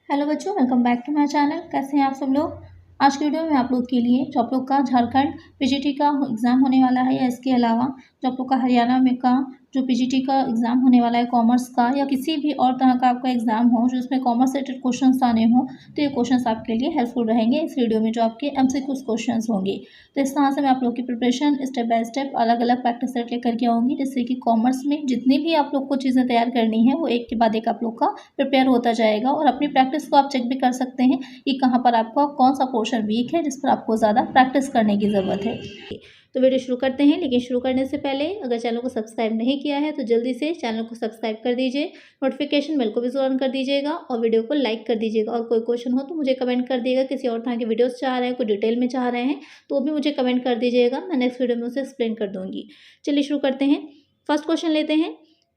Hello बच्चों, welcome back to my channel. कैसे हैं आप सब लोग। आज की वीडियो में आप लोग के लिए जो आप लोग का झारखंड पीजीटी का एग्ज़ाम होने वाला है या इसके अलावा जो आप लोग का हरियाणा में का जो पीजीटी का एग्ज़ाम होने वाला है कॉमर्स का या किसी भी और तरह का आपका एग्ज़ाम हो जो उसमें कॉमर्स से रिलेटेड क्वेश्चंस आने हो तो ये क्वेश्चंस आपके लिए हेल्पफुल रहेंगे इस वीडियो में जो आपके एमसीक्यूज क्वेश्चंस होंगे। तो इस तरह से मैं आप लोग की प्रिपरेशन स्टेप बाय स्टेप अलग अलग प्रैक्टिस सेट लेकर के आऊँगी, जिससे कि कॉमर्स में जितनी भी आप लोग को चीज़ें तैयार करनी है वो एक के बाद एक आप लोग का प्रिपेयर होता जाएगा और अपनी प्रैक्टिस को आप चेक भी कर सकते हैं कि कहाँ पर आपका कौन सा पोर्शन वीक है जिस पर आपको ज़्यादा प्रैक्टिस करने की ज़रूरत है। तो वीडियो शुरू करते हैं, लेकिन शुरू करने से पहले अगर चैनल को सब्सक्राइब नहीं किया है तो जल्दी से चैनल को सब्सक्राइब कर दीजिए, नोटिफिकेशन बेल को भी ऑन कर दीजिएगा और वीडियो को लाइक कर दीजिएगा। और कोई क्वेश्चन हो तो मुझे कमेंट कर दिएगा, किसी और तरह की वीडियोस चाह रहे हैं, कोई डिटेल में चाह रहे हैं तो भी मुझे कमेंट कर दीजिएगा, मैं नेक्स्ट वीडियो में उसे एक्सप्लेन कर दूँगी। चलिए शुरू करते हैं। फर्स्ट क्वेश्चन लेते हैं।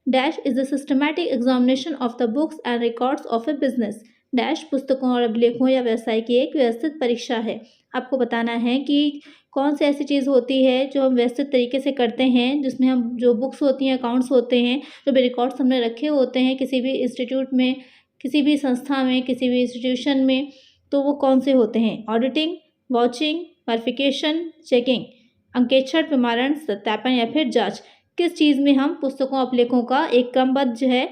Dash is the systematic examination of the books and records of A business. Dash पुस्तकों और अभिलेखों या व्यवसाय की एक व्यवस्थित परीक्षा है। आपको बताना है कि कौन सी ऐसी चीज़ होती है जो हम व्यवस्थित तरीके से करते हैं, जिसमें हम जो बुक्स होती हैं, अकाउंट्स होते हैं, जो भी रिकॉर्ड्स हमने रखे होते हैं किसी भी इंस्टीट्यूट में, किसी भी संस्था में, किसी भी इंस्टीट्यूशन में, तो वो कौन से होते हैं। ऑडिटिंग, वॉचिंग, वेरिफिकेशन, चेकिंग, अंकेक्षण, प्रमाणन, सत्यापन या फिर जांच। किस चीज़ में हम पुस्तकों अभिलेखों का एक क्रमबद्ध जो है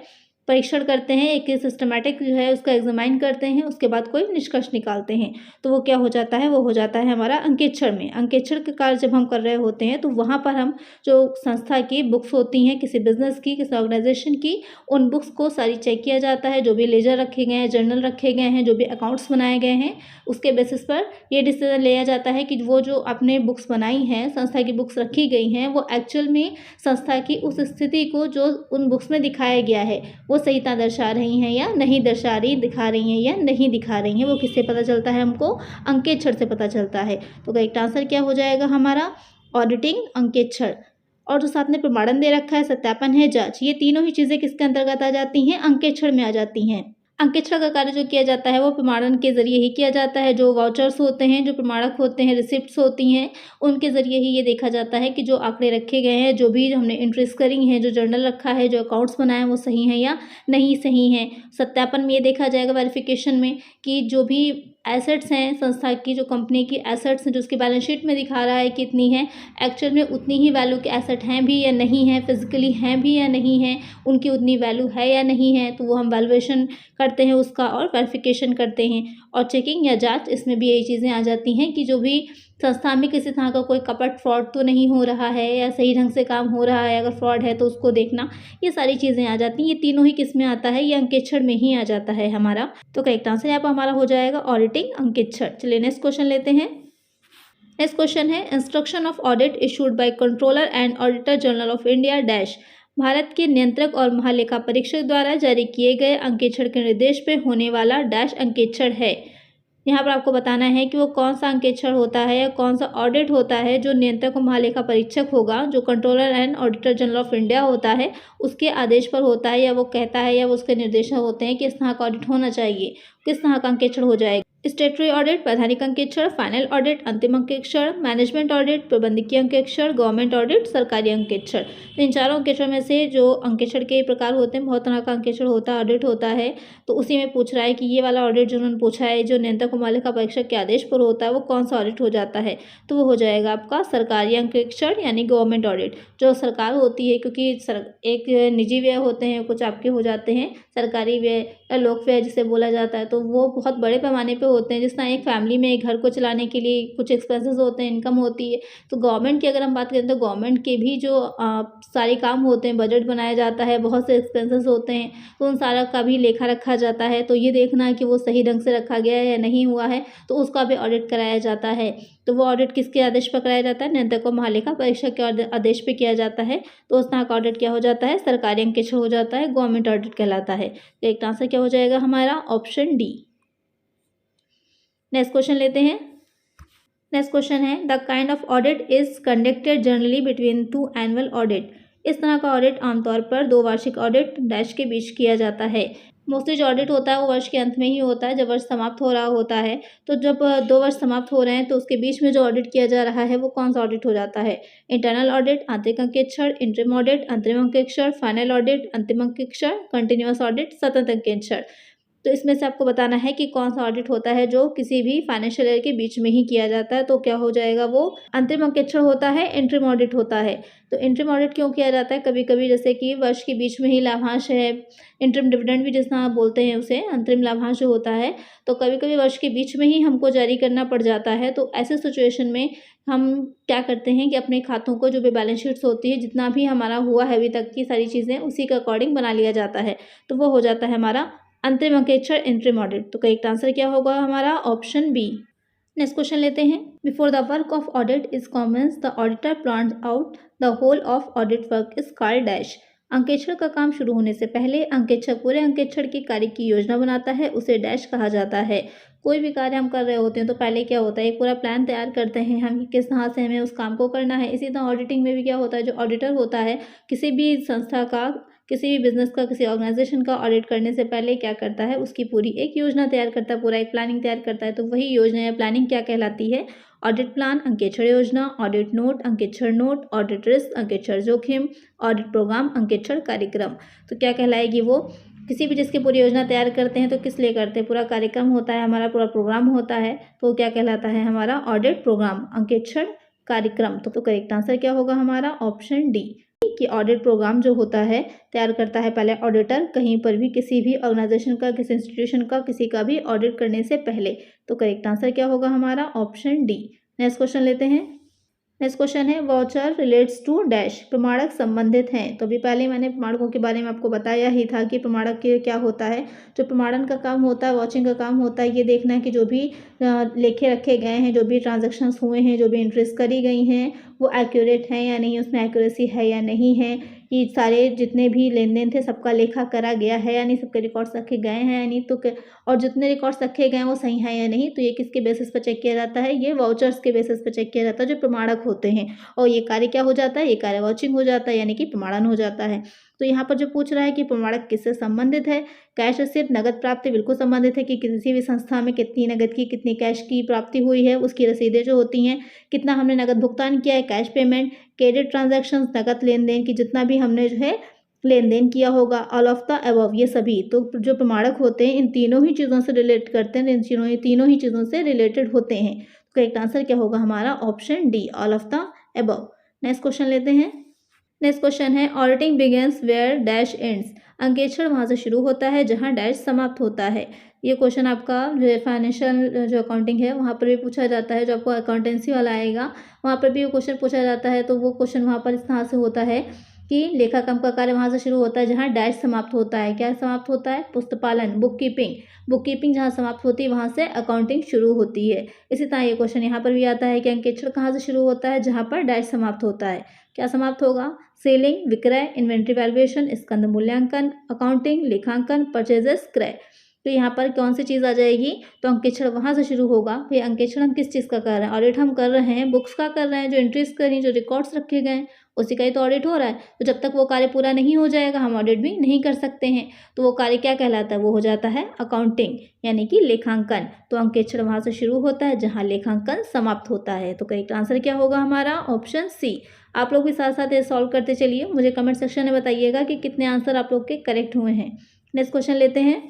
परीक्षण करते हैं, एक सिस्टमैटिक जो है उसका एग्जामाइन करते हैं, उसके बाद कोई निष्कर्ष निकालते हैं, तो वो क्या हो जाता है, वो हो जाता है हमारा अंकेक्षण में। अंकेक्षण के कार्य जब हम कर रहे होते हैं तो वहाँ पर हम जो संस्था की बुक्स होती हैं, किसी बिजनेस की, किसी ऑर्गेनाइजेशन की, उन बुक्स को सारी चेक किया जाता है। जो भी लेजर रखे गए हैं, जर्नल रखे गए हैं, जो भी अकाउंट्स बनाए गए हैं, उसके बेसिस पर ये डिसीजन लिया जाता है कि वो जो आपने बुक्स बनाई हैं, संस्था की बुक्स रखी गई हैं, वो एक्चुअल में संस्था की उस स्थिति को जो उन बुक्स में दिखाया गया है वो सहीता दर्शा रही हैं या नहीं दर्शा रही, दिखा रही हैं या नहीं दिखा रही हैं। वो किससे पता चलता है, हमको अंकेक्षण से पता चलता है। तो करेक्ट आंसर क्या हो जाएगा हमारा, ऑडिटिंग, अंकेक्षण। और जो साथ में प्रमाणन दे रखा है, सत्यापन है, जांच, ये तीनों ही चीज़ें किसके अंतर्गत आ जाती हैं, अंकेक्षण में आ जाती हैं। अंकेक्षण का कार्य जो किया जाता है वो प्रमाणन के जरिए ही किया जाता है। जो वाउचर्स होते हैं, जो प्रमाणक होते हैं, रिसिप्ट्स होती हैं, उनके जरिए ही ये देखा जाता है कि जो आंकड़े रखे गए हैं, जो भी हमने एंट्रीज करी हैं, जो जर्नल रखा है, जो अकाउंट्स बनाए हैं, वो सही हैं या नहीं सही हैं। सत्यापन में ये देखा जाएगा, वेरिफिकेशन में, कि जो भी एसेट्स हैं संस्था की, जो कंपनी की एसेट्स हैं, जो उसकी बैलेंस शीट में दिखा रहा है कितनी है, एक्चुअल में उतनी ही वैल्यू के एसेट हैं भी या नहीं हैं, फिजिकली हैं भी या नहीं हैं, उनकी उतनी वैल्यू है या नहीं है, तो वो हम वैल्यूएशन करते हैं उसका और वेरिफिकेशन करते हैं। और चेकिंग या जांच, इसमें भी यही चीज़ें आ जाती हैं कि जो भी संस्था में किसी तरह का कोई कपट फ्रॉड तो नहीं हो रहा है या सही ढंग से काम हो रहा है, अगर फ्रॉड है तो उसको देखना, ये सारी चीज़ें आ जाती हैं। ये तीनों ही किस में आता है, ये अंकेक्षण में ही आ जाता है हमारा। तो करेक्ट आंसर यहाँ पर हमारा हो जाएगा ऑडिटिंग, अंकेक्षण। चलिए नेक्स्ट क्वेश्चन लेते हैं। नेक्स्ट क्वेश्चन है, instruction of audit issued by controller and auditor general of India dash. Bharat के नियंत्रक और महालेखा परीक्षक द्वारा जारी किए गए अंकेक्षण के निर्देश पे होने वाला डैश अंकेक्षण है। यहाँ पर आपको बताना है कि वो कौन सा अंकेक्षण होता है या कौन सा ऑडिट होता है जो नियंत्रक और महालेखा परीक्षक होगा, जो controller and auditor general of India होता है, उसके आदेश पर होता है, या वो कहता है या वो उसके निर्देश होते हैं कि इस तरह का ऑडिट होना चाहिए, किस तरह का अंकेक्षण हो जाएगा। स्टेटरी ऑडिट, वैधानिक अंकेक्षण, फाइनल ऑडिट, अंतिम अंकेक्षण, मैनेजमेंट ऑडिट, प्रबंधकीय अंकेक्षण, गवर्नमेंट ऑडिट, सरकारी अंकेक्षण। इन चारों अंकेक्षण में से जो अंकेक्षण के प्रकार होते हैं, बहुत तरह का अंकेक्षण होता है, ऑडिट होता है, तो उसी में पूछ रहा है कि ये वाला ऑडिट जो उन्होंने पूछा है, जो नियंत्रक और महालेखा परीक्षक के आदेश पर होता है, वो कौन सा ऑडिट हो जाता है, तो वो हो जाएगा आपका सरकारी अंकेक्षण यानी गवर्नमेंट ऑडिट। जो सरकार होती है, क्योंकि एक निजी व्यय होते हैं, कुछ आपके हो जाते हैं सरकारी व्यय या लोक व्यय जिसे बोला जाता है, तो वो बहुत बड़े पैमाने पे होते हैं। जिस तरह एक फैमिली में एक घर को चलाने के लिए कुछ एक्सपेंसेस होते हैं, इनकम होती है, तो गवर्नमेंट की अगर हम बात करें तो गवर्नमेंट के भी जो सारे काम होते हैं, बजट बनाया जाता है, बहुत से एक्सपेंसेस होते हैं, तो उन सारा का भी लेखा रखा जाता है। तो ये देखना कि वो सही ढंग से रखा गया है या नहीं हुआ है, तो उसका भी ऑडिट कराया जाता है। तो वो ऑडिट किसके आदेश पर कराया जाता है, नियंत्रक और महालेखा परीक्षक के आदेश पे किया जाता है। तो उस तरह का ऑडिट क्या हो जाता है, सरकारी अंकेक्षण हो जाता है, गवर्नमेंट ऑडिट कहलाता है। तो एक आंसर क्या हो जाएगा हमारा, ऑप्शन डी। नेक्स्ट क्वेश्चन लेते हैं। नेक्स्ट क्वेश्चन है, the kind of audit is conducted generally between two annual audit. इस तरह का ऑडिट आमतौर पर दो वार्षिक ऑडिट डैश के बीच किया जाता है। मोस्टली जो ऑडिट होता है वो वर्ष के अंत में ही होता है, जब वर्ष समाप्त हो रहा होता है। तो जब 2 वर्ष समाप्त हो रहे हैं तो उसके बीच में जो ऑडिट किया जा रहा है वो कौन सा ऑडिट हो जाता है, इंटरनल ऑडिट, आंतरिक अंकेक्षण, इंटरिम ऑडिट, अंतरिम अंकेक्षण, फाइनल ऑडिट, अंतिम अंकेक्षण, कंटिन्यूअस ऑडिट, सतत अंकेक्षण। तो इसमें से आपको बताना है कि कौन सा ऑडिट होता है जो किसी भी फाइनेंशियल ईयर के बीच में ही किया जाता है। तो क्या हो जाएगा, वो अंतरिम अंकेक्षण होता है, इंटरिम ऑडिट होता है। तो इंटरिम ऑडिट क्यों किया जाता है, कभी कभी जैसे कि वर्ष के बीच में ही लाभांश है, इंटरिम डिविडेंड भी जिस तरह बोलते हैं उसे, अंतरिम लाभांश जो होता है, तो कभी कभी वर्ष के बीच में ही हमको जारी करना पड़ जाता है। तो ऐसे सिचुएशन में हम क्या करते हैं कि अपने खातों को, जो भी बैलेंस शीट्स होती है, जितना भी हमारा हुआ है अभी तक की सारी चीज़ें, उसी के अकॉर्डिंग बना लिया जाता है। तो वो हो जाता है हमारा अंतरिम अंकेक्षण, इंटरिम ऑडिट। तो करेक्ट आंसर क्या होगा हमारा, ऑप्शन बी। नेक्स्ट क्वेश्चन लेते हैं। Before the work of audit is commence the auditor plans out the whole of audit work is called dash. अंकेक्षण का काम शुरू होने से पहले अंकेक्षक पूरे अंकेक्षण के कार्य की योजना बनाता है, उसे डैश कहा जाता है। कोई भी कार्य हम कर रहे होते हैं तो पहले क्या होता है, एक पूरा प्लान तैयार करते हैं हम कि किस तरह से हमें उस काम को करना है। इसी तरह ऑडिटिंग में भी क्या होता है, जो ऑडिटर होता है किसी भी संस्था का, किसी भी बिजनेस का, किसी ऑर्गेनाइजेशन का ऑडिट करने से पहले क्या करता है, उसकी पूरी एक योजना तैयार करता है, पूरा एक प्लानिंग तैयार करता है। तो वही योजना या प्लानिंग क्या कहलाती है, ऑडिट प्लान, अंकेक्षण योजना, ऑडिट नोट, अंकेक्षण नोट, ऑडिट रिस्क, अंकेक्षण जोखिम, ऑडिट प्रोग्राम, अंकेक्षण कार्यक्रम। तो क्या कहलाएगी वो, किसी भी जिसकी पूरी योजना तैयार करते हैं तो किस लिए करते हैं, पूरा कार्यक्रम होता है हमारा, पूरा प्रोग्राम होता है, तो क्या कहलाता है हमारा, ऑडिट प्रोग्राम, अंकेक्षण कार्यक्रम। तो करेक्ट आंसर क्या होगा हमारा, ऑप्शन डी, कि ऑडिट प्रोग्राम जो होता है तैयार करता है पहले ऑडिटर, कहीं पर भी किसी भी ऑर्गेनाइजेशन का, किसी इंस्टीट्यूशन का, किसी का भी ऑडिट करने से पहले। तो करेक्ट आंसर क्या होगा हमारा, ऑप्शन डी। नेक्स्ट क्वेश्चन लेते हैं। नेक्स्ट क्वेश्चन है, वाउचर रिलेट्स टू डैश। प्रमाणक संबंधित हैं। तो अभी पहले मैंने प्रमाणकों के बारे में आपको बताया ही था कि प्रमाणक के क्या होता है, जो प्रमाणन का काम होता है, वॉचिंग का काम होता है, ये देखना है कि जो भी लेखे रखे गए हैं, जो भी ट्रांजैक्शंस हुए हैं, जो भी एंट्रीज करी गई हैं, वो एक्यूरेट हैं या नहीं, उसमें एक्यूरेसी है या नहीं है, कि सारे जितने भी लेन देन थे सबका लेखा करा गया है या नहीं, सबके रिकॉर्ड्स रखे गए हैं या नहीं, तो और जितने रिकॉर्ड्स रखे गए हैं वो सही है या नहीं। तो ये किसके बेसिस पर चेक किया जाता है, ये वाउचर्स के बेसिस पर चेक किया जाता है, जो प्रमाणक होते हैं। और ये कार्य क्या हो जाता है, ये कार्य वाउचिंग हो जाता है, यानी कि प्रमाणन हो जाता है। तो यहाँ पर जो पूछ रहा है कि प्रमाणक किससे संबंधित है, कैश रिसीट, नगद प्राप्ति बिल्कुल संबंधित है, कि किसी भी संस्था में कितनी नगद की, कितनी कैश की प्राप्ति हुई है, उसकी रसीदें जो होती हैं, कितना हमने नगद भुगतान किया है, कैश पेमेंट, क्रेडिट ट्रांजैक्शंस, नगद लेन देन की जितना भी हमने जो है लेन देन किया होगा, ऑल ऑफ द अबव, ये सभी। तो जो प्रमाणक होते हैं इन तीनों ही चीज़ों से रिलेट करते हैं, इन तीनों ही चीज़ों से रिलेटेड होते हैं। तो करेक्ट आंसर क्या होगा हमारा, option D, all of the above. Next question लेते हैं। नेक्स्ट क्वेश्चन है, auditing begins where dash ends. अंकेक्षण वहाँ से शुरू होता है जहाँ डैश समाप्त होता है। ये क्वेश्चन आपका जो फाइनेंशियल जो अकाउंटिंग है वहाँ पर भी पूछा जाता है, जो आपको अकाउंटेंसी वाला आएगा वहाँ पर भी वो क्वेश्चन पूछा जाता है। तो वो क्वेश्चन वहाँ पर इस तरह से होता है कि लेखाकर्म का कार्य वहाँ से शुरू होता है जहाँ डैश समाप्त होता है। क्या समाप्त होता है, पुस्तपालन, बुक कीपिंग जहाँ समाप्त होती है वहाँ से अकाउंटिंग शुरू होती है। इसी तरह ये क्वेश्चन यहाँ पर भी आता है कि अंकेक्षण कहाँ से शुरू होता है, जहाँ पर डैश समाप्त होता है। क्या समाप्त होगा, सेलिंग, विक्रय, इन्वेंट्री वैल्यूएशन, स्कंद मूल्यांकन, अकाउंटिंग, लेखांकन, परचेजेस, क्रय। तो यहाँ पर कौन सी चीज़ आ जाएगी, तो अंकेक्षण वहाँ से शुरू होगा। भाई अंकेक्षण हम किस चीज़ का कर रहे हैं, ऑडिट हम कर रहे हैं, बुक्स का कर रहे हैं, जो एंट्रीज करी, जो रिकॉर्ड्स रखे गए हैं उसी का ही तो ऑडिट हो रहा है। तो जब तक वो कार्य पूरा नहीं हो जाएगा हम ऑडिट भी नहीं कर सकते हैं। तो वो कार्य क्या कहलाता है, वो हो जाता है अकाउंटिंग, यानी कि लेखांकन। तो अंकेक्षण वहाँ से शुरू होता है जहाँ लेखांकन समाप्त होता है। तो करेक्ट आंसर क्या होगा हमारा, ऑप्शन सी। आप लोग भी साथ साथ ये सॉल्व करते चलिए, मुझे कमेंट सेक्शन में बताइएगा कि कितने आंसर आप लोग के करेक्ट हुए हैं। नेक्स्ट क्वेश्चन लेते हैं।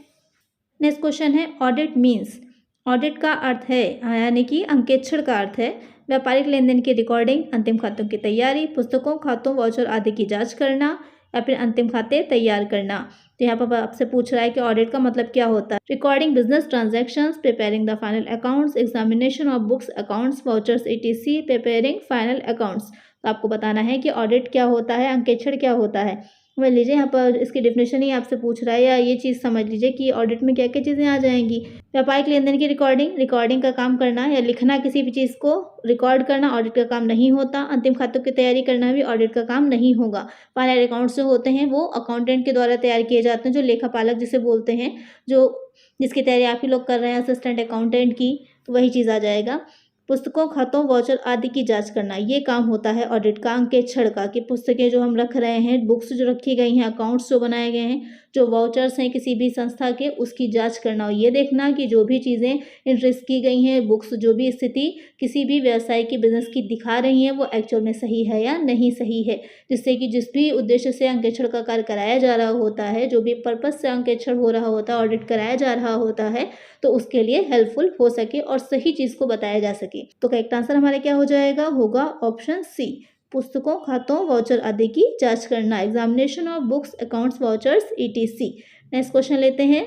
नेक्स्ट क्वेश्चन है, ऑडिट मीन्स। ऑडिट का अर्थ है, यानी कि अंकेक्षण का अर्थ है व्यापारिक लेन देन की रिकॉर्डिंग, अंतिम खातों की तैयारी, पुस्तकों, खातों, वाउचर आदि की जांच करना, या फिर अंतिम खाते तैयार करना। तो यहाँ पर आपसे पूछ रहा है कि ऑडिट का मतलब क्या होता है। Recording business transactions, preparing the final accounts, examination of books, accounts, vouchers, etc, preparing final accounts. तो आपको बताना है कि ऑडिट क्या होता है, अंकेक्षण क्या होता है। समझ लीजिए यहाँ पर इसकी डेफिनेशन ही आपसे पूछ रहा है, या ये चीज़ समझ लीजिए कि ऑडिट में क्या क्या चीज़ें आ जाएंगी। व्यापारिक लेन देन की रिकॉर्डिंग का काम करना या लिखना, किसी भी चीज़ को रिकॉर्ड करना ऑडिट का काम नहीं होता। अंतिम खातों की तैयारी करना भी ऑडिट का काम नहीं होगा। फाइनल अकाउंट्स जो होते हैं वो अकाउंटेंट के द्वारा तैयार किए जाते हैं, जो लेखापालक जिसे बोलते हैं, जो जिसकी तैयारी आप ही लोग कर रहे हैं, असिस्टेंट अकाउंटेंट की, तो वही चीज़ आ जाएगा। पुस्तकों, खातों, वाउचर आदि की जांच करना, ये काम होता है ऑडिट का, अंकेक्षण का, कि पुस्तकें जो हम रख रहे हैं, बुक्स जो रखी गई हैं, अकाउंट्स जो बनाए गए हैं, जो वाउचर्स हैं किसी भी संस्था के, उसकी जांच करना और ये देखना कि जो भी चीज़ें एंट्रीज की गई हैं, बुक्स जो भी स्थिति किसी भी व्यवसाय की बिजनेस की दिखा रही हैं वो एक्चुअल में सही है या नहीं सही है, जिससे कि जिस भी उद्देश्य से अंकेक्षण का कार्य कराया जा रहा होता है, जो भी पर्पज से अंकेक्षण हो रहा होता है, ऑडिट कराया जा रहा होता है, तो उसके लिए हेल्पफुल हो सके और सही चीज़ को बताया जा सके। तो करेक्ट आंसर हमारा क्या हो जाएगा, होगा ऑप्शन सी, पुस्तकों, खातों, वाउचर आदि की जांच करना, examination of books, accounts, vouchers ETC। Next question लेते हैं।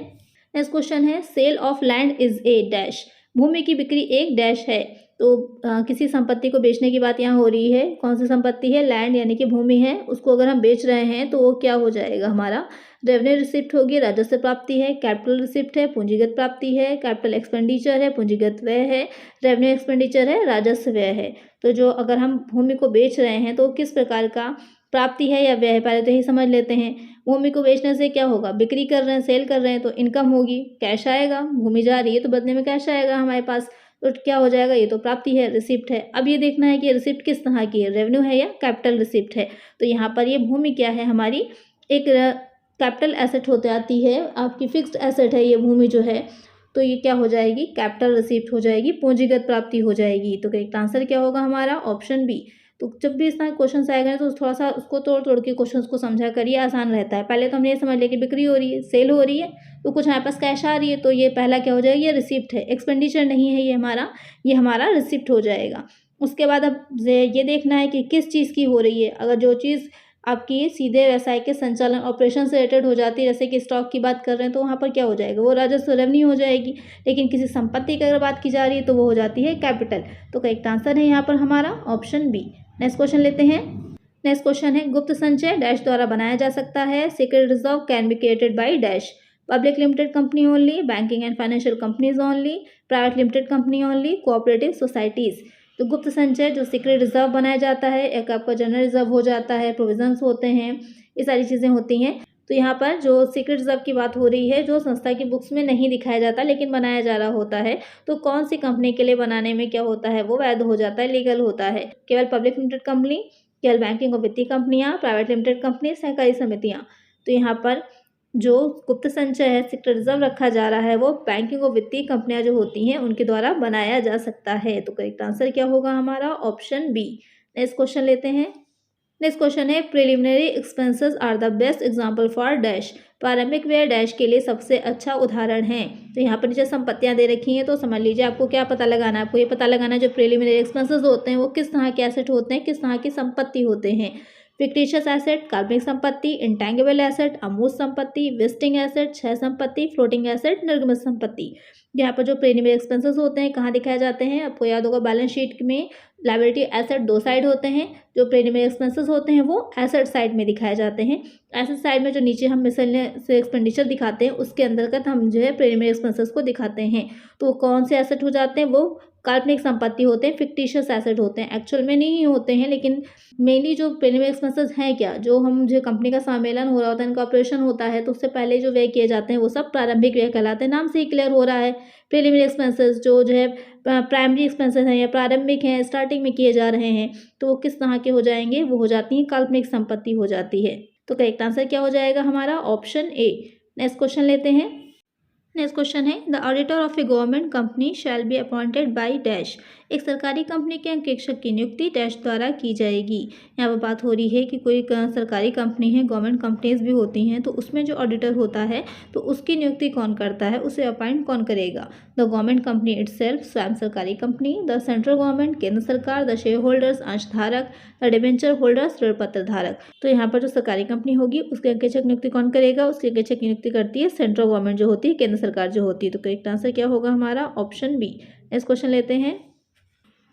नेक्स्ट क्वेश्चन है sale of land is a dash, भूमि की बिक्री एक डैश है। तो किसी संपत्ति को बेचने की बात यहाँ हो रही है। कौन सी संपत्ति है, लैंड यानी कि भूमि है, उसको अगर हम बेच रहे हैं तो वो क्या हो जाएगा हमारा, रेवेन्यू रिसिप्ट होगी, राजस्व प्राप्ति है, कैपिटल रिसिप्ट है, पूंजीगत प्राप्ति है, कैपिटल एक्सपेंडिचर है, पूंजीगत व्यय है, रेवेन्यू एक्सपेंडिचर है, राजस्व व्यय है। तो जो अगर हम भूमि को बेच रहे हैं तो किस प्रकार का प्राप्ति है या व्यय है, पहले तो यही समझ लेते हैं। भूमि को बेचने से क्या होगा, बिक्री कर रहे हैं, सेल कर रहे हैं तो इनकम होगी, कैश आएगा, भूमि जा रही है तो बदले में कैश आएगा हमारे पास, तो क्या हो जाएगा, ये तो प्राप्ति है, रिसिप्ट है। अब ये देखना है कि रिसिप्ट किस तरह की है, रेवेन्यू है या कैपिटल रिसिप्ट है। तो यहाँ पर ये भूमि क्या है हमारी, एक कैपिटल एसेट होते आती है, आपकी फिक्स्ड एसेट है ये भूमि जो है, तो ये क्या हो जाएगी, कैपिटल रिसिप्ट हो जाएगी, पूंजीगत प्राप्ति हो जाएगी। तो करेक्ट आंसर क्या होगा हमारा, ऑप्शन बी। तो जब भी इस तरह क्वेश्चन आएगा तो थोड़ा सा उसको तोड़ तोड़ के क्वेश्चन को समझा करिए, आसान रहता है। पहले तो हमने ये समझ लिया कि बिक्री हो रही है, सेल हो रही है, तो कुछ हमारे पास कैश आ रही है, तो ये पहला क्या हो जाएगा, ये रिसिप्ट है, एक्सपेंडिचर नहीं है ये हमारा रिसिप्ट हो जाएगा। उसके बाद अब ये देखना है कि किस चीज़ की हो रही है। अगर जो चीज़ आपकी सीधे व्यवसाय के संचालन ऑपरेशन से रिलेटेड हो जाती है, जैसे कि स्टॉक की बात कर रहे हैं, तो वहाँ पर क्या हो जाएगा, वो राजस्व रेवेन्यू हो जाएगी। लेकिन किसी संपत्ति की अगर बात की जा रही है तो वो हो जाती है कैपिटल। तो करेक्ट आंसर है यहाँ पर हमारा ऑप्शन बी। नेक्स्ट क्वेश्चन लेते हैं। नेक्स्ट क्वेश्चन है गुप्त संचय डैश द्वारा बनाया जा सकता है, secret reserve can be created by dash, public limited company only, banking and financial companies only, private limited company only, cooperative societies. तो गुप्त संचय जो सीक्रेट रिजर्व बनाया जाता है, एक आपका जनरल रिजर्व हो जाता है, प्रोविजंस होते हैं, ये सारी चीज़ें होती हैं। तो यहाँ पर जो सीक्रेट रिजर्व की बात हो रही है, जो संस्था की बुक्स में नहीं दिखाया जाता लेकिन बनाया जा रहा होता है, तो कौन सी कंपनी के लिए बनाने में क्या होता है, वो वैध हो जाता है, लीगल होता है। केवल पब्लिक लिमिटेड कंपनी, केवल बैंकिंग और वित्तीय कंपनियाँ, प्राइवेट लिमिटेड कंपनी, सहकारी समितियाँ। तो यहाँ पर जो गुप्त संचय है, सीक्रेट रिजर्व रखा जा रहा है, वो बैंकिंग और वित्तीय कंपनियां जो होती हैं उनके द्वारा बनाया जा सकता है। तो करेक्ट आंसर क्या होगा हमारा, ऑप्शन बी। नेक्स्ट क्वेश्चन लेते हैं। नेक्स्ट क्वेश्चन है preliminary expenses are the best example for dash, प्रारंभिक व्यय डैश के लिए सबसे अच्छा उदाहरण है। तो यहाँ पर नीचे संपत्तियां दे रखी हैं, तो समझ लीजिए आपको क्या पता लगाना है, आपको ये पता लगाना है जो प्रिलिमिनरी एक्सपेंसेस होते हैं वो किस तरह के एसेट होते हैं, किस तरह की संपत्ति होते हैं। फिक्टिशियस एसेट, काल्पनिक संपत्ति, इंटेंगिबल एसेट, अमूर्त संपत्ति, वेस्टिंग एसेट, क्षय संपत्ति, फ्लोटिंग एसेट, निर्गमित संपत्ति। यहाँ पर जो प्रीलिमिनरी एक्सपेंसेस होते हैं कहाँ दिखाए जाते हैं, आपको याद होगा बैलेंस शीट में लायबिलिटी एसेट दो साइड होते हैं, जो प्रीलिमिनरी एक्सपेंसेस होते हैं वो एसेट साइड में दिखाए जाते हैं। एसेट साइड में जो नीचे हम मिसलेनियस एक्सपेंडिचर दिखाते हैं उसके अंतर्गत हम जो है प्रीलिमिनरी एक्सपेंसेस को दिखाते हैं। तो कौन से एसेट हो जाते हैं, वो काल्पनिक संपत्ति होते हैं, फिक्टिशियस एसेट होते हैं, एक्चुअल में नहीं होते हैं। लेकिन मेनली जो प्रीलिमिनरी एक्सपेंसेस हैं क्या, जो हम जो कंपनी का सम्मेलन हो रहा होता है, इनका ऑपरेशन होता है, तो उससे पहले जो व्यय किए जाते हैं वो सब प्रारंभिक व्यय कहलाते हैं। नाम से ही क्लियर हो रहा है, प्रीलिमिनरी एक्सपेंसेस जो है प्राइमरी एक्सपेंसेस हैं या प्रारंभिक हैं, स्टार्टिंग में किए जा रहे हैं, तो वो किस तरह के हो जाएंगे, वो हो जाती हैं काल्पनिक संपत्ति हो जाती है। तो करेक्ट आंसर क्या हो जाएगा हमारा, ऑप्शन ए। नेक्स्ट क्वेश्चन लेते हैं। नेक्स्ट क्वेश्चन है the auditor of A government company shall be appointed by dash, एक सरकारी कंपनी के अंकेक्षक की नियुक्ति डैश द्वारा की जाएगी। यहाँ पर बात हो रही है कि कोई सरकारी कंपनी है, गवर्नमेंट कंपनीज भी होती हैं, तो उसमें जो ऑडिटर होता है तो उसकी नियुक्ति कौन करता है, उसे अपॉइंट कौन करेगा। द गवर्नमेंट कंपनी इटसेल्फ, स्वयं सरकारी कंपनी, द सेंट्रल गवर्नमेंट केंद्र सरकार, द शेयर होल्डर्स अंशधारक, द डिबेंचर होल्डर्स ऋण पत्र धारक। तो यहाँ पर जो सरकारी कंपनी होगी उसके अंकेक्षक नियुक्ति कौन करेगा, उसके अंकेक्षक की नियुक्ति करती है सेंट्रल गवर्नमेंट जो होती है, केंद्र सरकार जो होती है। तो करेक्ट आंसर क्या होगा हमारा, ऑप्शन बी। नेक्स्ट क्वेश्चन लेते हैं।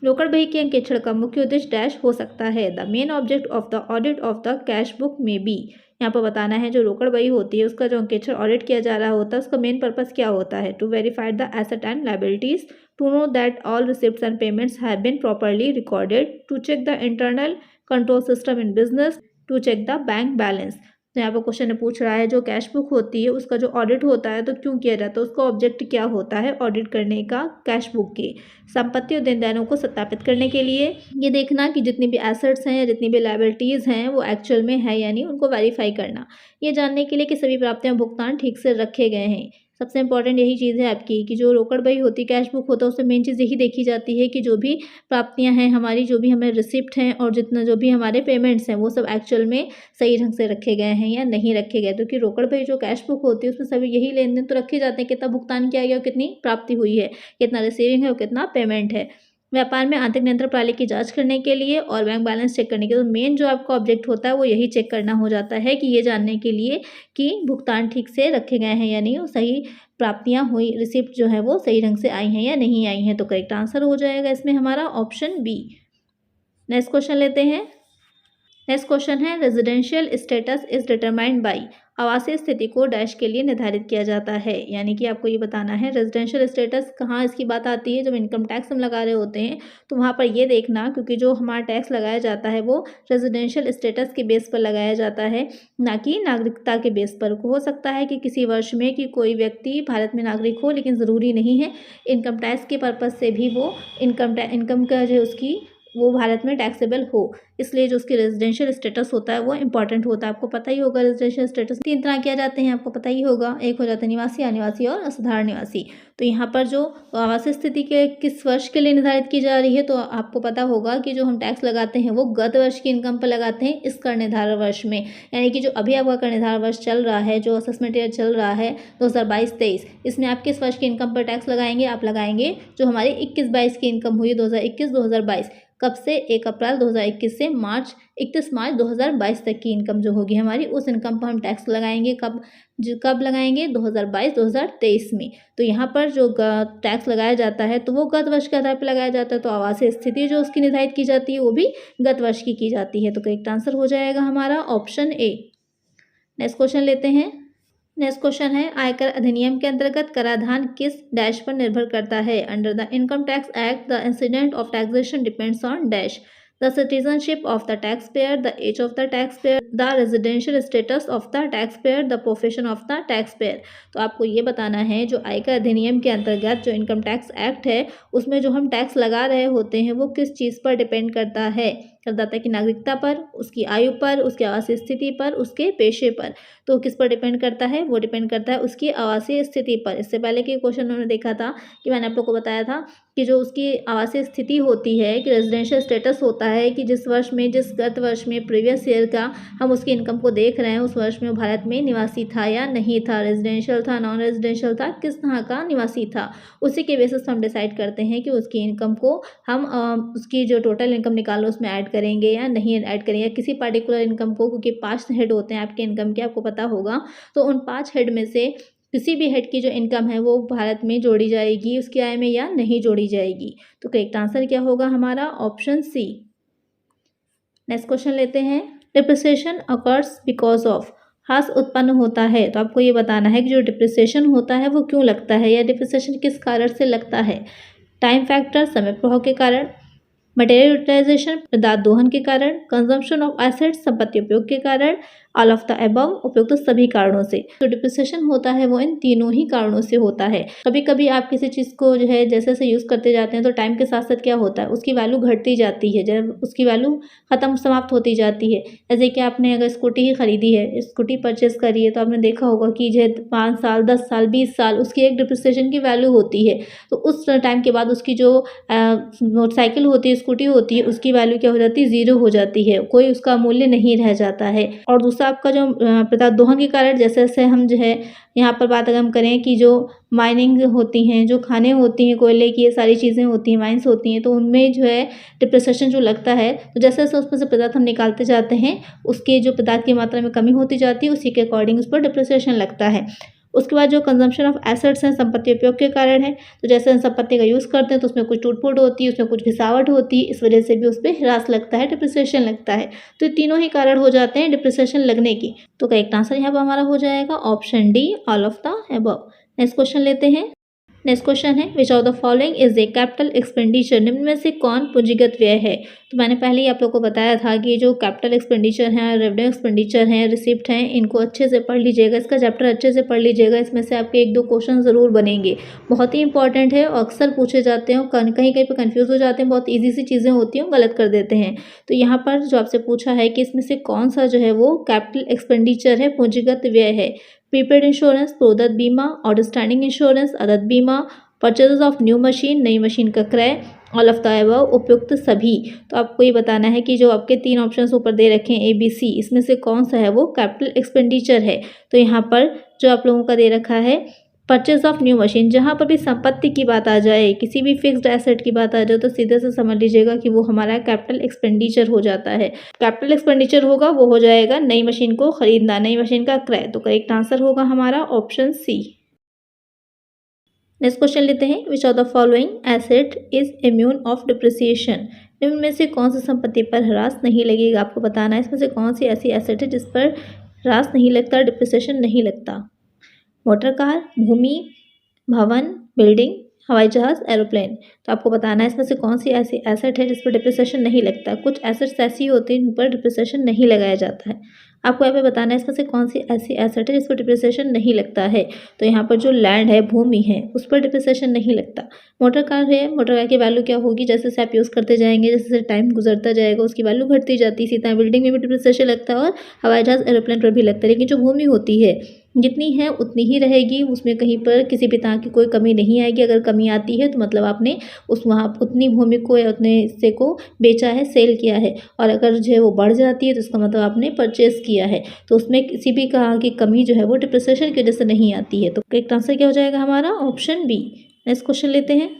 रोकड़ बही के अंकेक्षण का मुख्य उद्देश्य डैश हो सकता है, the main object of the audit of the cash book में बी। यहाँ पर बताना है जो रोकड़ बही होती है उसका जो अंकेक्षण ऑडिट किया जा रहा होता है उसका मेन पर्पस क्या होता है, to verify the asset and liabilities, to know that all receipts and payments have been properly recorded, to check the internal control system in business, to check the bank balance. तो यहाँ पर question पूछ रहा है जो cash book होती है उसका जो ऑडिट होता है तो क्यों किया जाता है, उसका ऑब्जेक्ट क्या होता है ऑडिट करने का कैश बुक की। संपत्ति और देनदारियों को सत्यापित करने के लिए ये देखना कि जितनी भी एसेट्स हैं या जितनी भी लायबिलिटीज़ हैं वो एक्चुअल में है या नहीं, उनको वेरीफाई करना। ये जानने के लिए कि सभी प्राप्तियां भुगतान ठीक से रखे गए हैं। सबसे इंपॉर्टेंट यही चीज़ है आपकी कि जो रोकड़ बही होती है, कैश बुक होता है, उसमें मेन चीज़ यही देखी जाती है कि जो भी प्राप्तियां हैं हमारी, जो भी हमें रिसिप्ट हैं और जितना जो भी हमारे पेमेंट्स हैं वो सब एक्चुअल में सही ढंग से रखे गए हैं या नहीं रखे गए। तो कि रोकड़ बही जो कैश बुक होती है उसमें सभी यही लेन देन तो रखे जाते हैं, कितना भुगतान किया गया और कितनी प्राप्ति हुई है, कितना रिसीविंग है और कितना पेमेंट है। व्यापार में आंतरिक नियंत्रण प्रणाली की जांच करने के लिए और बैंक बैलेंस चेक करने के लिए तो मेन जो आपका ऑब्जेक्ट होता है वो यही चेक करना हो जाता है कि ये जानने के लिए कि भुगतान ठीक से रखे गए हैं या नहीं, और सही प्राप्तियां हुई, रिसिप्ट जो है वो सही ढंग से आई हैं या नहीं आई हैं। तो करेक्ट आंसर हो जाएगा इसमें हमारा ऑप्शन बी। नेक्स्ट क्वेश्चन लेते हैं। नेक्स्ट क्वेश्चन है residential status is determined by. आवासीय स्थिति को डैश के लिए निर्धारित किया जाता है, यानी कि आपको ये बताना है रेजिडेंशियल स्टेटस कहाँ इसकी बात आती है। जब इनकम टैक्स हम लगा रहे होते हैं तो वहाँ पर ये देखना, क्योंकि जो हमारा टैक्स लगाया जाता है वो रेजिडेंशियल स्टेटस के बेस पर लगाया जाता है, ना कि नागरिकता के बेस पर। हो सकता है कि किसी वर्ष में कि कोई व्यक्ति भारत में नागरिक हो, लेकिन ज़रूरी नहीं है। इनकम टैक्स के पर्पज़ से भी वो इनकम का जो उसकी वो भारत में टैक्सेबल हो, इसलिए जो उसकी रेजिडेंशियल स्टेटस होता है वो इंपॉर्टेंट होता है। आपको पता ही होगा रेजिडेंशियल स्टेटस 3 तरह किया जाते हैं, आपको पता ही होगा। एक हो जाता है निवासी, अनिवासी और असाधारण निवासी। तो यहाँ पर जो आवासीय स्थिति के किस वर्ष के लिए निर्धारित की जा रही है, तो आपको पता होगा कि जो हम टैक्स लगाते हैं वो गत वर्ष की इनकम पर लगाते हैं इस कर निर्धारण वर्ष में, यानी कि जो अभी आपका कर निर्धारण वर्ष चल रहा है, जो असेसमेंट ईयर चल रहा है 2022-23, इसमें आप किस वर्ष की इनकम पर टैक्स लगाएंगे, आप लगाएंगे जो हमारी 21-22 की इनकम हुई 2021-2022, कब से 1 अप्रैल 2021 से 31 मार्च 2022 तक की इनकम जो होगी हमारी, उस इनकम पर हम टैक्स लगाएंगे। कब लगाएंगे 2022-2023 में। तो यहाँ पर जो टैक्स लगाया जाता है तो वो गत वर्ष के आधार पर लगाया जाता है। तो आवासीय स्थिति जो उसकी निर्धारित की जाती है वो भी गत वर्ष की जाती है। तो करेक्ट आंसर हो जाएगा हमारा ऑप्शन ए। नेक्स्ट क्वेश्चन लेते हैं। नेक्स्ट क्वेश्चन है आयकर अधिनियम के अंतर्गत कराधान किस डैश पर निर्भर करता है। Under the income tax act the incident of taxation depends on dash. The citizenship of the tax payer, the age of the tax payer, the residential status of the tax payer, the profession of the tax payer. तो आपको ये बताना है जो आयकर अधिनियम के अंतर्गत जो इनकम टैक्स एक्ट है उसमें जो हम टैक्स लगा रहे होते हैं वो किस चीज़ पर डिपेंड करता है। करदाता की नागरिकता पर, उसकी आयु पर, उसकी आवासीय स्थिति पर, उसके पेशे पर। तो किस पर डिपेंड करता है, वो डिपेंड करता है उसकी आवासीय स्थिति पर। इससे पहले के क्वेश्चन उन्होंने देखा था कि मैंने आप लोग को बताया था कि जो उसकी आवासीय स्थिति होती है, कि रेजिडेंशियल स्टेटस होता है, कि जिस वर्ष में, जिस गत वर्ष में, प्रीवियस ईयर का हम उसकी इनकम को देख रहे हैं, उस वर्ष में वो भारत में निवासी था या नहीं था, रेजिडेंशियल था, नॉन रेजिडेंशियल था, किस तरह का निवासी था। उसी के बेसिस पर हम डिसाइड करते हैं कि उसकी इनकम को हम उसकी जो टोटल इनकम निकालो उसमें ऐड करेंगे या नहीं ऐड करेंगे, किसी पर्टिकुलर इनकम को, क्योंकि 5 हेड होते हैं आपके इनकम के, आपको पता होगा। तो उन 5 हेड में से किसी भी हेड की जो इनकम है वो भारत में जोड़ी जाएगी उसकी आय में या नहीं जोड़ी जाएगी। तो करेक्ट आंसर क्या होगा हमारा ऑप्शन सी। नेक्स्ट क्वेश्चन लेते हैं। Depreciation occurs because of. ह्रास उत्पन्न होता है, तो आपको ये बताना है कि जो डिप्रिसिएशन होता है वो क्यों लगता है या डिप्रिसिएशन किस कारण से लगता है। टाइम फैक्टर, समय प्रभाव के कारण, मटेरियल यूटिलाइजेशन, पदार्थ दोहन के कारण, कंजम्पशन ऑफ एसेट्स, संपत्ति उपयोग के कारण, ऑल ऑफ द अबव, उपयुक्त तो सभी कारणों से। तो डिप्रिसिएशन होता है वो इन तीनों ही कारणों से होता है। कभी कभी आप किसी चीज़ को जो है जैसे जैसे यूज़ करते जाते हैं तो टाइम के साथ साथ क्या होता है उसकी वैल्यू घटती जाती है, जब उसकी वैल्यू खत्म समाप्त होती जाती है। जैसे कि आपने अगर स्कूटी ही खरीदी है, स्कूटी परचेज करी है, तो आपने देखा होगा कि जो 5 साल, 10 साल, 20 साल उसकी एक डिप्रिसिएशन की वैल्यू होती है। तो उस टाइम के बाद उसकी जो मोटरसाइकिल होती है, स्कूटी होती है, उसकी वैल्यू क्या हो जाती है, ज़ीरो हो जाती है, कोई उसका मूल्य नहीं रह जाता है। और दूसरा आपका जो पदार्थ दोहन के कारण, जैसे जैसे हम जो है यहाँ पर बात अगर हम करें कि जो माइनिंग होती हैं, जो खानें होती हैं कोयले की, ये सारी चीज़ें होती हैं, माइंस होती हैं, तो उनमें जो है डिप्रिसिएशन जो लगता है, तो जैसे जैसे उसमें से पदार्थ हम निकालते जाते हैं उसके जो पदार्थ की मात्रा में कमी होती जाती है, उसी के अकॉर्डिंग उस पर डिप्रिसिएशन लगता है। उसके बाद जो कंजम्पशन ऑफ एसेट्स हैं, संपत्ति उपयोग के कारण है। तो जैसे हम संपत्ति का यूज़ करते हैं तो उसमें कुछ टूट-फूट होती है, उसमें कुछ घिसावट होती है, इस वजह से भी उस पर ह्रास लगता है, डिप्रिसिएशन लगता है। तो ये तीनों ही कारण हो जाते हैं डिप्रिसिएशन लगने की। तो करेक्ट आंसर यहाँ पर हमारा हो जाएगा option D, all of the above. Next question लेते हैं। नेक्स्ट क्वेश्चन है which of the following is a capital expenditure, निम्न में से कौन पूंजीगत व्यय है। तो मैंने पहले ही आप लोग को बताया था कि जो कैपिटल एक्सपेंडिचर हैं, रेवेन्यू एक्सपेंडिचर हैं, रिसिप्ट हैं, इनको अच्छे से पढ़ लीजिएगा, इसका चैप्टर अच्छे से पढ़ लीजिएगा। इसमें से आपके 1-2 क्वेश्चन ज़रूर बनेंगे, बहुत ही इंपॉर्टेंट है और अक्सर पूछे जाते हैं, कहीं कहीं पे कन्फ्यूज़ हो जाते हैं, बहुत ईजी सी चीज़ें होती हैं, गलत कर देते हैं। तो यहाँ पर जो आपसे पूछा है कि इसमें से कौन सा जो है वो कैपिटल एक्सपेंडिचर है, पूंजीगत व्यय है। प्रीपेड इंश्योरेंस, प्रोदत्त बीमा, आउटस्टैंडिंग इंश्योरेंस, अदत्त बीमा, परचेज ऑफ न्यू मशीन, नई मशीन का क्रय, ऑल ऑफ द अबव, उपयुक्त सभी। तो आपको ये बताना है कि जो आपके 3 ऑप्शंस ऊपर दे रखे हैं ABC, इसमें से कौन सा है वो कैपिटल एक्सपेंडिचर है। तो यहाँ पर जो आप लोगों का दे रखा है परचेज ऑफ न्यू मशीन, जहाँ पर भी संपत्ति की बात आ जाए, किसी भी फिक्स्ड एसेट की बात आ जाए, तो सीधे से समझ लीजिएगा कि वो हमारा कैपिटल एक्सपेंडिचर हो जाता है। कैपिटल एक्सपेंडिचर होगा वो हो जाएगा नई मशीन को खरीदना, नई मशीन का क्रय। तो करेक्ट आंसर होगा हमारा ऑप्शन C। नेक्स्ट क्वेश्चन लेते हैं which of the following asset is immune of depreciation, निम्न में से कौन सी संपत्ति पर ह्रास नहीं लगेगा। आपको बताना है इसमें से कौन सी ऐसी एसेट है जिस पर ह्रास नहीं लगता, डिप्रिसिएशन नहीं लगता। मोटर कार, भूमि, भवन, बिल्डिंग, हवाई जहाज, एरोप्लेन। तो आपको बताना है इसमें से कौन सी ऐसी एसेट है जिस पर डिप्रिसिएशन नहीं लगता। कुछ एसेट्स ऐसी होती हैं जिन पर डिप्रिसिएशन नहीं लगाया जाता है। आपको यहाँ पे बताना है इसमें से कौन सी ऐसी एसेट है जिस पर डिप्रिसिएशन नहीं लगता है। तो यहाँ पर जो लैंड है, भूमि है, उस पर डिप्रिसिएशन नहीं लगता। मोटर कार है, मोटर कार की वैल्यू क्या होगी, जैसे जैसे आप यूज़ करते जाएंगे, जैसे जैसे टाइम गुजरता जाएगा उसकी वैल्यू घटती जाती है। इसी तरह बिल्डिंग में भी डिप्रिसिएशन लगता है और हवाई जहाज, एरोप्लेन पर भी लगता है। लेकिन जो भूमि होती है जितनी है उतनी ही रहेगी, उसमें कहीं पर किसी भी तरह की कोई कमी नहीं आएगी। अगर कमी आती है तो मतलब आपने उस वहाँ उतनी भूमि को या उतने हिस्से को बेचा है, सेल किया है, और अगर जो है वो बढ़ जाती है तो इसका मतलब आपने परचेस किया है। तो उसमें किसी भी तरह की कमी जो है वो डिप्रिसिएशन की वजह से नहीं आती है। तो करेक्ट आंसर क्या हो जाएगा हमारा ऑप्शन B। नेक्स्ट क्वेश्चन लेते हैं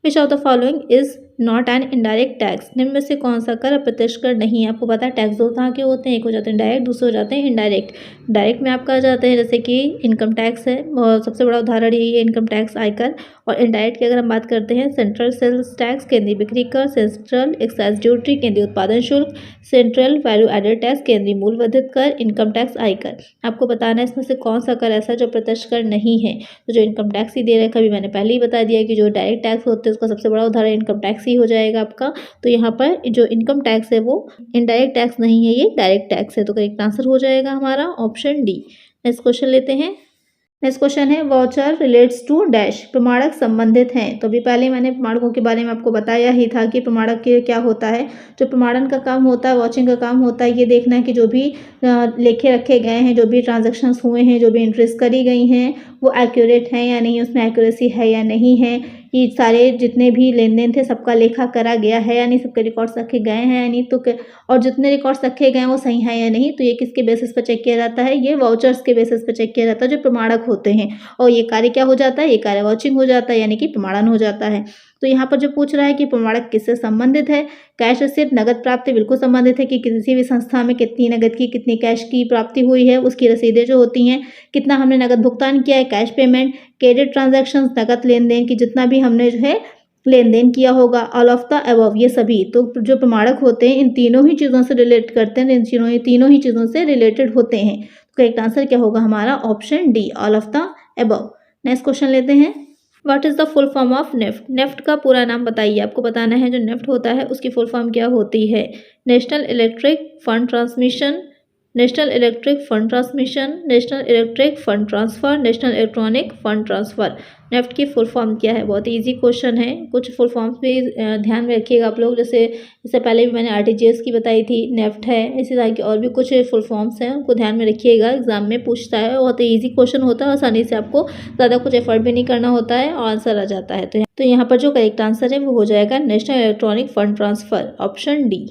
which of the following is not an indirect tax, निम्न में से कौन सा कर अप्रत्यक्ष कर नहीं है। आपको पता है टैक्स 2 तरह के होते हैं, एक हो जाते हैं डायरेक्ट, दूसरे हो जाते हैं इनडायरेक्ट। डायरेक्ट में आपका आ जाता है जैसे कि इनकम टैक्स है, और सबसे बड़ा उदाहरण यही है इनकम टैक्स, आयकर। और इनडायरेक्ट की अगर हम बात करते हैं सेंट्रल सेल्स टैक्स, केंद्रीय बिक्री कर, सेंट्रल एक्साइज ड्यूटी, केंद्रीय उत्पादन शुल्क, सेंट्रल वैल्यू एडेड टैक्स, केंद्रीय मूल्यवर्धित कर, इनकम टैक्स, आयकर। आपको बताना है इसमें से कौन सा कर ऐसा जो प्रत्यक्ष कर नहीं है। तो जो इनकम टैक्स ही दे रखा है, अभी मैंने पहले ही बता दिया कि जो डायरेक्ट टैक्स होते हैं उसका सबसे बड़ा उदाहरण इनकम टैक्स ही हो जाएगा आपका। तो यहाँ पर जो इनकम टैक्स है वो इनडायरेक्ट टैक्स नहीं है, ये डायरेक्ट टैक्स है। तो करेक्ट आंसर हो जाएगा हमारा ऑप्शन D। नेक्स्ट क्वेश्चन लेते हैं। नेक्स्ट क्वेश्चन है वाउचर रिलेट्स टू डैश, प्रमाणक संबंधित हैं। तो अभी पहले मैंने प्रमाणकों के बारे में आपको बताया ही था कि प्रमाणक के क्या होता है। जो प्रमाणन का काम होता है, वाचिंग का काम होता है, ये देखना है कि जो भी लेखे रखे गए हैं, जो भी ट्रांजैक्शंस हुए हैं, जो भी एंट्रीज करी गई हैं, वो एक्यूरेट हैं या नहीं, उसमें एक्यूरेसी है या नहीं है, ये सारे जितने भी लेन देन थे सबका लेखा करा गया है या नहीं, सबके रिकॉर्ड्स रखे गए हैं या नहीं, तो और जितने रिकॉर्ड्स रखे गए हैं वो सही है या नहीं। तो ये किसके बेसिस पर चेक किया जाता है, ये वाउचर्स के बेसिस पर चेक किया जाता है, जो प्रमाणक होते हैं। और ये कार्य क्या हो जाता है, ये कार्य वाचिंग हो जाता है, यानी कि प्रमाणन हो जाता है। तो यहाँ पर जो पूछ रहा है कि प्रमाणक किससे संबंधित है, कैश रिसिप्ट, नगद प्राप्ति बिल्कुल संबंधित है कि किसी भी संस्था में कितनी नगद की, कितनी कैश की प्राप्ति हुई है, उसकी रसीदें जो होती हैं, कितना हमने नगद भुगतान किया है, कैश पेमेंट, क्रेडिट ट्रांजैक्शंस, नगद लेन देन की जितना भी हमने जो है लेन देन किया होगा, ऑल ऑफ द अबव, ये सभी। तो जो प्रमाणक होते हैं इन तीनों ही चीज़ों से रिलेट करते हैं, इन तीनों ही चीज़ों से रिलेटेड होते हैं। तो करेक्ट आंसर क्या होगा हमारा option D, all of the above. Next question लेते हैं what is the full form of NEFT, NEFT का पूरा नाम बताइए। आपको बताना है जो नेफ्ट होता है उसकी फुल फॉर्म क्या होती है। National electric fund transmission, national electric fund transmission, national electric fund transfer, national electronic fund transfer. NEFT की फुल फॉर्म क्या है, बहुत ही ईजी क्वेश्चन है। कुछ फुल फॉर्म्स भी ध्यान में रखिएगा आप लोग, जैसे इससे पहले भी मैंने RTGS की बताई थी, नेफ्ट है, इसी तरह की और भी कुछ फुल फॉर्म्स हैं, उनको ध्यान में रखिएगा, एग्जाम में पूछता है। बहुत ही ईजी क्वेश्चन होता है, आसानी से आपको ज़्यादा कुछ एफर्ट भी नहीं करना होता है और आंसर आ जाता है। तो यहाँ पर जो करेक्ट आंसर है वो हो जाएगा national electronic fund transfer, option D।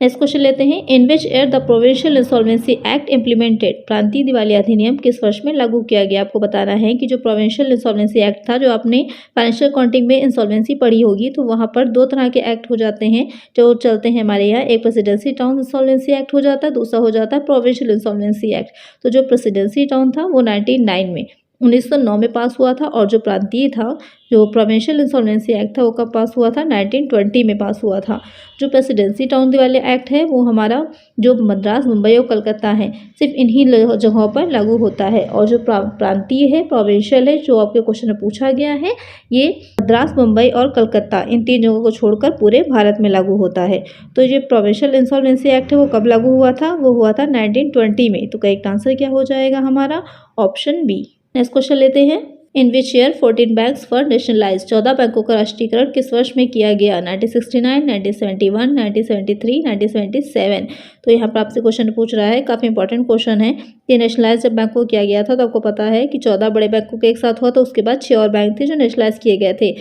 Next question लेते हैं in which year the provincial insolvency act implemented, प्रांतीय दिवालिया अधिनियम किस वर्ष में लागू किया गया। आपको बताना है कि जो प्रोविंशियल इंसॉल्वेंसी एक्ट था, जो आपने फाइनेंशियल अकाउंटिंग में इंसॉल्वेंसी पढ़ी होगी, तो वहाँ पर 2 तरह के एक्ट हो जाते हैं जो चलते हैं हमारे यहाँ। एक प्रेसिडेंसी टाउन इंसॉल्वेंसी एक्ट हो जाता है, दूसरा हो जाता है प्रोविंशियल इंसॉल्वेंसी एक्ट। तो जो प्रेसिडेंसी टाउन था वो 1999 में, 1909 में पास हुआ था, और जो प्रांतीय था, जो प्रोविंशियल इंसॉल्वेंसी एक्ट था, वो कब पास हुआ था? 1920 में पास हुआ था। जो प्रेसिडेंसी टाउन वाले एक्ट है वो हमारा जो मद्रास, मुंबई और कलकत्ता है, सिर्फ इन्हीं जगहों पर लागू होता है। और जो प्रांतीय है, प्रोविंशियल है, जो आपके क्वेश्चन में पूछा गया है, ये मद्रास, मुंबई और कलकत्ता, इन 3 जगहों को छोड़कर पूरे भारत में लागू होता है। तो ये प्रोविंशियल इंसॉल्वेंसी एक्ट है वो कब लागू हुआ था? वो हुआ था 1920 में। तो करेक्ट आंसर क्या हो जाएगा हमारा? Option B. नेक्स्ट क्वेश्चन लेते हैं। In which year 14 banks for nationalise, 14 बैंकों का राष्ट्रीयकरण किस वर्ष में किया गया? 1969, 1971, 1973, 1977। तो यहाँ पर आपसे क्वेश्चन पूछ रहा है, काफ़ी इंपॉर्टेंट क्वेश्चन है कि नेशनलाइज जब बैंकों को किया गया था तो आपको पता है कि 14 बड़े बैंकों के एक साथ हुआ, तो उसके बाद 6 और बैंक थे जो नेशनलाइज किए गए थे।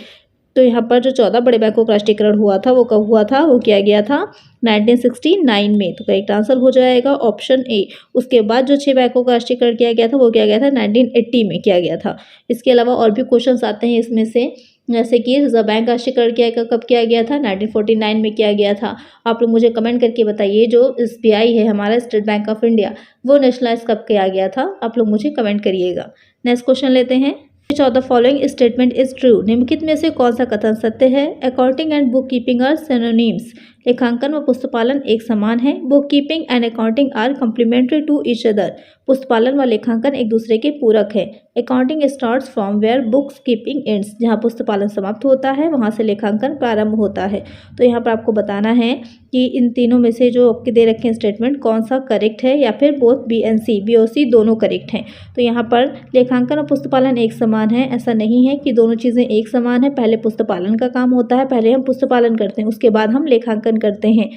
तो यहाँ पर जो 14 बड़े बैंकों का राष्ट्रीयकरण हुआ था वो कब हुआ था? वो किया गया था 1969 में। तो करेक्ट आंसर हो जाएगा ऑप्शन ए। उसके बाद जो 6 बैंकों का राष्ट्रीयकरण किया गया था वो किया गया था 1980 में किया गया था। इसके अलावा और भी क्वेश्चन आते हैं इसमें से, जैसे कि रिजर्व बैंक का राष्ट्रीयकरण कब किया गया था? 1949 में किया गया था। आप लोग मुझे कमेंट करके बताइए, जो SBI है हमारा, स्टेट बैंक ऑफ इंडिया, वो नेशनलाइज कब किया गया था? आप लोग मुझे कमेंट करिएगा। नेक्स्ट क्वेश्चन लेते हैं। Which of the following statement is true? निम्नलिखित में से कौन सा कथन सत्य है? Accounting and book keeping are synonyms, लेखांकन व पुस्तपालन एक समान है। Book keeping and accounting are complementary to each other, पुस्तपालन व लेखांकन एक दूसरे के पूरक है। Accounting starts from where books keeping ends, जहाँ पुस्तपालन समाप्त होता है वहाँ से लेखांकन प्रारंभ होता है। तो यहाँ पर आपको बताना है कि इन तीनों में से जो आपके दे रखे हैं स्टेटमेंट, कौन सा करेक्ट है, या फिर both B and C, B और सी दोनों करेक्ट हैं। तो यहाँ पर लेखांकन और पुस्तपालन एक समान है, ऐसा नहीं है कि दोनों चीज़ें एक समान है। पहले पुस्तपालन का काम होता है, पहले हम पुस्तपालन करते हैं, उसके बाद हम लेखांकन करते हैं।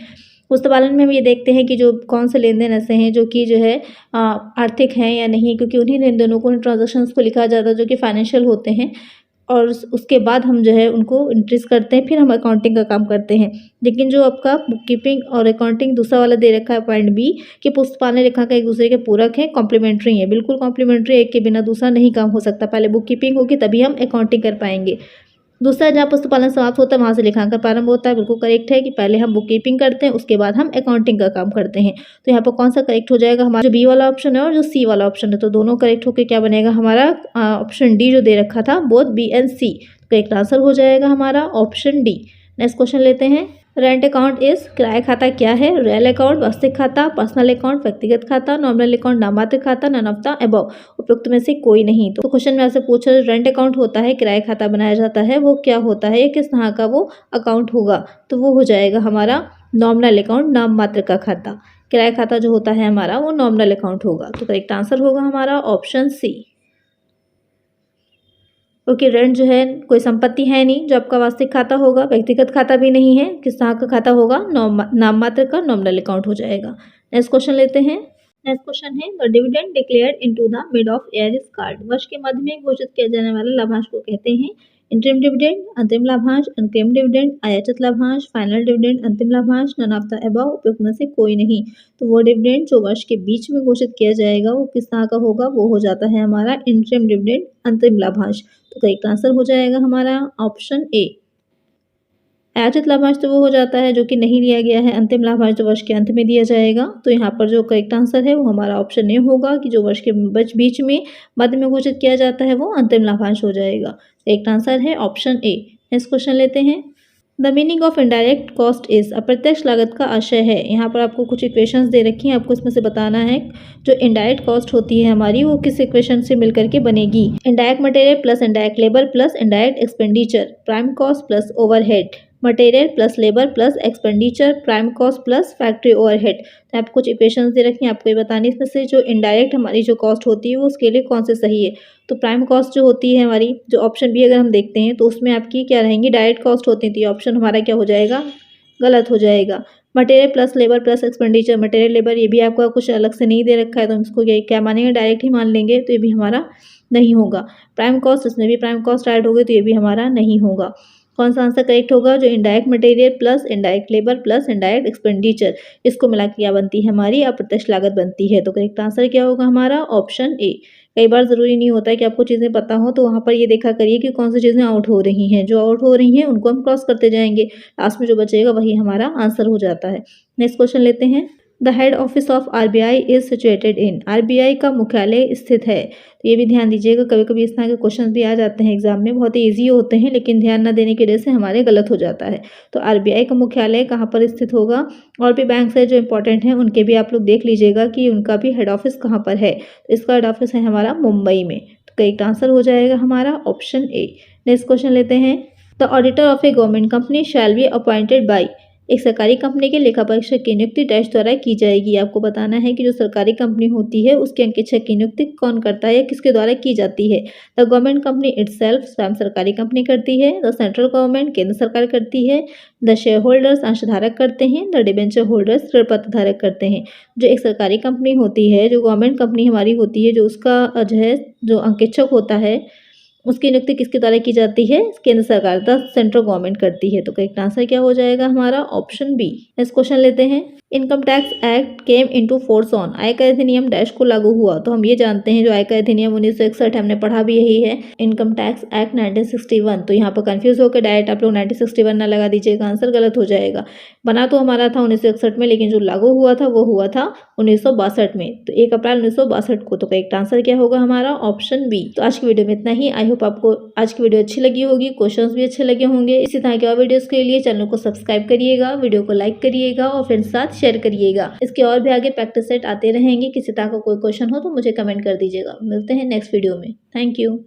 पुस्तपालन में हम ये देखते हैं कि जो कौन से लेन देन ऐसे हैं जो कि जो है आर्थिक हैं या नहीं, क्योंकि उन्हीं लेन देनों को, ट्रांजेक्शन्स को लिखा जाता है जो कि फाइनेंशियल होते हैं, और उसके बाद हम जो है उनको एंट्रीज करते हैं, फिर हम अकाउंटिंग का काम करते हैं। लेकिन जो आपका बुक कीपिंग और अकाउंटिंग दूसरा वाला दे रखा है पॉइंट बी, कि पुस्तपालन लेखांकन एक दूसरे के पूरक है, कॉम्प्लीमेंट्री है, बिल्कुल कॉम्प्लीमेंट्री, एक के बिना दूसरा नहीं काम हो सकता। पहले बुक कीपिंग होगी तभी हम अकाउंटिंग कर पाएंगे। दूसरा, जहाँ पुस्तपालन समाप्त होता है वहाँ से लेखांकन प्रारंभ होता है, बिल्कुल करेक्ट है कि पहले हम बुक कीपिंग करते हैं, उसके बाद हम अकाउंटिंग का काम करते हैं। तो यहाँ पर कौन सा करेक्ट हो जाएगा? हमारा जो बी वाला ऑप्शन है और जो सी वाला ऑप्शन है, तो दोनों करेक्ट होकर क्या बनेगा हमारा? ऑप्शन डी जो दे रखा था, बोथ बी एंड सी, तो करेक्ट आंसर हो जाएगा हमारा ऑप्शन डी। नेक्स्ट क्वेश्चन लेते हैं। रेंट अकाउंट इज, किराया खाता क्या है? रियल अकाउंट, वास्तविक खाता, पर्सनल अकाउंट, व्यक्तिगत खाता, नॉमिनल अकाउंट, नाममात्र खाता, नन ऑफ द अबव, उपयुक्त में से कोई नहीं। तो क्वेश्चन में आपसे पूछा, रेंट अकाउंट होता है, किराया खाता बनाया जाता है, वो क्या होता है, किस तरह का वो अकाउंट होगा? तो वो हो जाएगा हमारा नॉमिनल अकाउंट, नाममात्र का खाता। किराया खाता जो होता है हमारा वो नॉमिनल अकाउंट होगा। तो करेक्ट आंसर होगा हमारा ऑप्शन सी, क्योंकि रेंट जो है कोई संपत्ति है नहीं जो आपका वास्तविक खाता होगा, व्यक्तिगत खाता भी नहीं है, किस तरह का खाता होगा? नाममात्र का नॉमिनल अकाउंट हो जाएगा। नेक्स्ट क्वेश्चन लेते हैं। नेक्स्ट क्वेश्चन है, the dividend declared into the mid of year is called, वर्ष के मध्य में घोषित किया जाने वाला लाभांश को कहते हैं इंटरिम डिविडेंड, अंतिम लाभांश, अनक्लेम्ड डिविडेंड, आयाचित लाभांश, फाइनल डिविडेंड, अंतिम लाभांश, नन ऑफ द अबव, उपयुक्त में से कोई नहीं। तो वो डिविडेंड जो वर्ष के बीच में घोषित किया जाएगा वो किस तरह का होगा? वो हो जाता है हमारा इंटरिम डिविडेंड, अंतिम लाभांश। तो करेक्ट आंसर हो जाएगा हमारा ऑप्शन ए। आयातित लाभांश तो वो हो जाता है जो कि नहीं लिया गया है, अंतिम लाभांश तो वर्ष के अंत में दिया जाएगा। तो यहाँ पर जो करेक्ट आंसर है वो हमारा ऑप्शन ए होगा, कि जो वर्ष के बीच में मध्य में घोषित किया जाता है वो अंतिम लाभांश हो जाएगा। करेक्ट आंसर है ऑप्शन ए। नेक्स्ट क्वेश्चन लेते हैं। The meaning of indirect cost is, अप्रत्यक्ष लागत का आशय है। यहाँ पर आपको कुछ इक्वेशंस दे रखी हैं, आपको इसमें से बताना है जो इनडायरेक्ट कॉस्ट होती है हमारी वो किस इक्वेशन से मिलकर के बनेगी। Indirect material plus indirect labour plus indirect expenditure, prime cost plus overhead, material plus labour plus expenditure, prime cost plus factory overhead. तो आपको कुछ इक्वेशंस दे रखी हैं, आपको ये बतानी इसमें से जो इनडायरेक्ट हमारी जो कॉस्ट होती है वो उसके लिए कौन से सही है। तो प्राइम कॉस्ट जो होती है हमारी, जो ऑप्शन बी अगर हम देखते हैं तो उसमें आपकी क्या रहेंगी? डायरेक्ट कॉस्ट होती थी। ऑप्शन हमारा क्या हो जाएगा? गलत हो जाएगा। Material plus labour plus expenditure, material labour ये भी आपका कुछ अलग से नहीं दे रखा है, तो हम इसको क्या मानेंगे? डायरेक्ट ही मान लेंगे, तो ये भी हमारा नहीं होगा। प्राइम कॉस्ट, इसमें भी प्राइम कॉस्ट ऐड हो गई, तो ये भी हमारा नहीं होगा। कौन सा आंसर करेक्ट होगा? जो indirect material plus indirect labour plus indirect expenditure, इसको मिला के क्या बनती है हमारी? अप्रत्यक्ष लागत बनती है। तो करेक्ट आंसर क्या होगा हमारा? Option A. कई बार ज़रूरी नहीं होता है कि आपको चीज़ें पता हो, तो वहाँ पर ये देखा करिए कि कौन सी चीज़ें आउट हो रही हैं। जो आउट हो रही हैं उनको हम क्रॉस करते जाएंगे, लास्ट में जो बचेगा वही हमारा आंसर हो जाता है। नेक्स्ट क्वेश्चन लेते हैं। The head office of RBI is situated in, RBI का मुख्यालय स्थित है। तो ये भी ध्यान दीजिएगा, कभी कभी इस तरह के क्वेश्चन भी आ जाते हैं एग्जाम में, बहुत ही ईजी होते हैं लेकिन ध्यान न देने की वजह से हमारे गलत हो जाता है। तो आरबीआई का मुख्यालय कहाँ पर स्थित होगा। और भी बैंक है जो इंपॉर्टेंट हैं उनके भी आप लोग देख लीजिएगा कि उनका भी हेड ऑफिस कहाँ पर है। तो इसका हेड ऑफिस है हमारा मुंबई में। तो करेक्ट आंसर हो जाएगा हमारा ऑप्शन ए। नेक्स्ट क्वेश्चन लेते हैं। The auditor of A government company shall be appointed by, एक सरकारी कंपनी के लेखा परीक्षक की नियुक्ति डैश द्वारा की जाएगी। आपको बताना है कि जो सरकारी कंपनी होती है उसके अंकेक्षक की नियुक्ति कौन करता है या किसके द्वारा की जाती है। द गवर्नमेंट कंपनी इटसेल्फ, स्वयं सरकारी कंपनी करती है। द सेंट्रल गवर्नमेंट, केंद्र सरकार करती है। द शेयर होल्डर्स, अंशधारक करते हैं। द डिबेंचर होल्डर्स, ऋण पत्र धारक करते हैं। जो एक सरकारी कंपनी होती है, जो गवर्नमेंट कंपनी हमारी होती है, जो उसका जो है जो अंकेक्षक होता है उसकी नियुक्ति किसके द्वारा की जाती है, केंद्र सरकार, द सेंट्रल गवर्नमेंट करती है। तो करेक्ट आंसर क्या हो जाएगा हमारा ऑप्शन बी। नेक्स्ट क्वेश्चन लेते हैं। Income tax act came into force on, आयकर अधिनियम डैश को लागू हुआ। तो हम ये जानते हैं जो आयकर अधिनियम 1961, हमने पढ़ा भी यही है, इनकम टैक्स एक्ट 1961। तो यहाँ पर कंफ्यूज होकर डायरेक्ट आप लोग 1961 ना लगा दीजिएगा, आंसर गलत हो जाएगा। बना तो हमारा था 1961 में लेकिन जो लागू हुआ था वो हुआ था 1962 में, तो 1 अप्रैल 1962 को। तो करेक्ट आंसर क्या होगा हमारा ऑप्शन बी। तो आज की वीडियो में इतना ही। आई होप आपको आज की वीडियो अच्छी लगी होगी, क्वेश्चंस भी अच्छे लगे होंगे। इसी तरह के और वीडियोस के लिए चैनल को सब्सक्राइब करिएगा, वीडियो को लाइक करिएगा और फ्रेंड्स साथ शेयर करिएगा। इसके और भी आगे प्रैक्टिस सेट आते रहेंगे। किसी तरह का कोई क्वेश्चन हो तो मुझे कमेंट कर दीजिएगा। मिलते हैं नेक्स्ट वीडियो में। Thank you.